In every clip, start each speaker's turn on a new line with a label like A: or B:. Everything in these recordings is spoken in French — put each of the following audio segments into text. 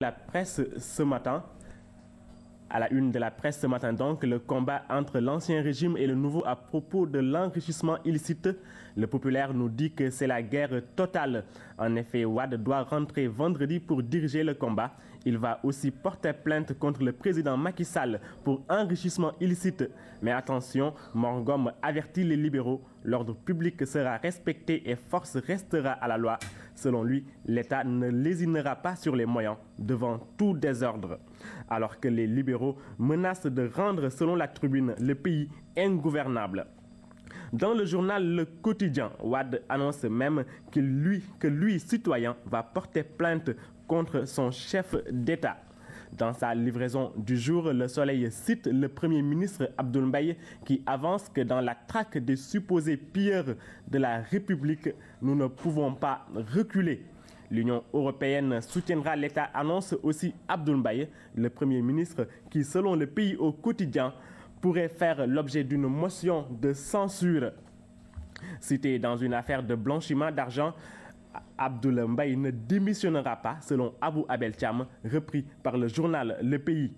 A: La presse ce matin, à la une de la presse ce matin donc, le combat entre l'ancien régime et le nouveau à propos de l'enrichissement illicite. Le Populaire nous dit que c'est la guerre totale. En effet, Wade doit rentrer vendredi pour diriger le combat. Il va aussi porter plainte contre le président Macky Sall pour enrichissement illicite. Mais attention, Morgom avertit les libéraux, l'ordre public sera respecté et force restera à la loi. Selon lui, l'État ne lésinera pas sur les moyens devant tout désordre. Alors que les libéraux menacent de rendre, selon la Tribune, le pays ingouvernable. Dans le journal Le Quotidien, Wade annonce même que lui, citoyen, va porter plainte contre son chef d'État. Dans sa livraison du jour, Le Soleil cite le Premier ministre Abdoul Mbaye qui avance que dans la traque des supposés pilleurs de la République, nous ne pouvons pas reculer. L'Union européenne soutiendra l'État, annonce aussi Abdoul Mbaye, le Premier ministre qui, selon le Pays au quotidien, pourrait faire l'objet d'une motion de censure. Cité dans une affaire de blanchiment d'argent, Abdoul Mbaye ne démissionnera pas, selon Abou Abel Thiam, repris par le journal Le Pays.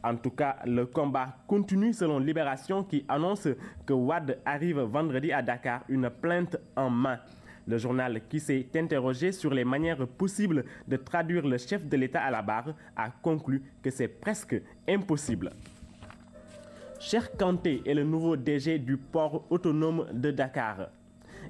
A: En tout cas, le combat continue selon Libération qui annonce que Wade arrive vendredi à Dakar, une plainte en main. Le journal qui s'est interrogé sur les manières possibles de traduire le chef de l'État à la barre a conclu que c'est presque impossible. Cheikh Kanté est le nouveau DG du port autonome de Dakar.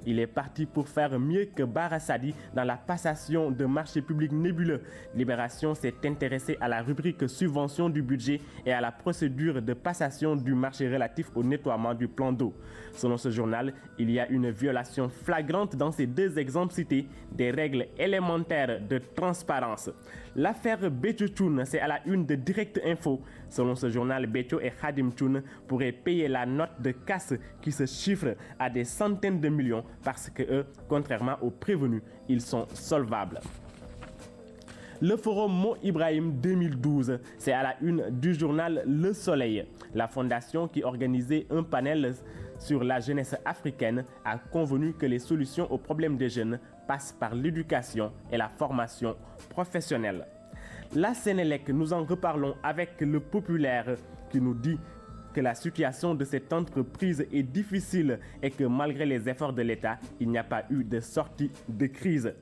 A: Il est parti pour faire mieux que Bara Sadi dans la passation de marchés publics nébuleux. Libération s'est intéressée à la rubrique subvention du budget et à la procédure de passation du marché relatif au nettoiement du plan d'eau. Selon ce journal, il y a une violation flagrante dans ces deux exemples cités des règles élémentaires de transparence. L'affaire Béthio Thioune, c'est à la une de Direct Info. Selon ce journal, Béthio et Khadim Thioune pourraient payer la note de casse qui se chiffre à des centaines de millions parce que eux, contrairement aux prévenus, ils sont solvables. Le forum Mo Ibrahim 2012, c'est à la une du journal Le Soleil. La fondation qui organisait un panel sur la jeunesse africaine a convenu que les solutions aux problèmes des jeunes passent par l'éducation et la formation professionnelle. La Sénélec, nous en reparlons avec le Populaire qui nous dit que la situation de cette entreprise est difficile et que malgré les efforts de l'État, il n'y a pas eu de sortie de crise.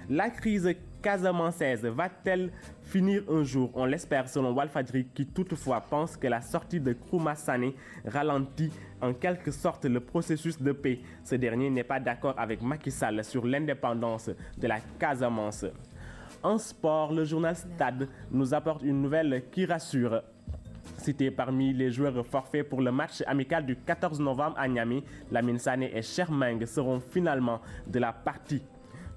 A: La crise casamançaise va-t-elle finir un jour? On l'espère selon Walfadjri qui toutefois pense que la sortie de Nkrumah Sané ralentit en quelque sorte le processus de paix. Ce dernier n'est pas d'accord avec Macky Sall sur l'indépendance de la Casamance. En sport, le journal Stade nous apporte une nouvelle qui rassure. Cité parmi les joueurs forfaits pour le match amical du 14 novembre à Niamey, Lamine Sané et Chermeng seront finalement de la partie.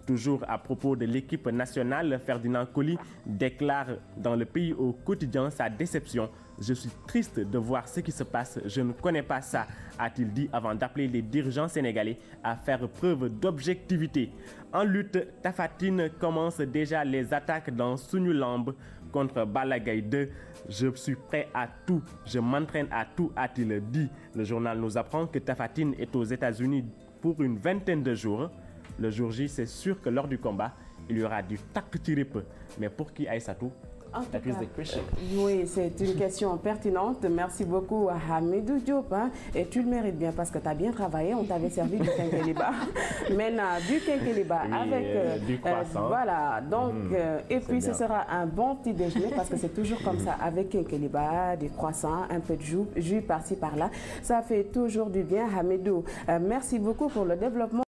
A: Toujours à propos de l'équipe nationale, Ferdinand Coly déclare dans Le Pays au quotidien sa déception. « Je suis triste de voir ce qui se passe, je ne connais pas ça », a-t-il dit avant d'appeler les dirigeants sénégalais à faire preuve d'objectivité. En lutte, Tapha Tine commence déjà les attaques dans Sunulamb contre Balla Gaye 2. « Je suis prêt à tout, je m'entraîne à tout », a-t-il dit. Le journal nous apprend que Tapha Tine est aux États-Unis pour une vingtaine de jours. Le jour J, c'est sûr que lors du combat, il y aura du taktirip. Mais pour qui Aïssatou?
B: Oui, c'est une question pertinente. Merci beaucoup à Hamidou Diop. Et tu le mérites bien parce que tu as bien travaillé. On t'avait servi du quinqueliba. Maintenant, du quinqueliba oui, avec
A: du croissant.
B: Voilà. Donc, et puis ce sera un bon petit déjeuner parce que c'est toujours comme ça avec quinqueliba, des croissants, un peu de jus par-ci par-là. Ça fait toujours du bien, Hamidou. Merci beaucoup pour le développement.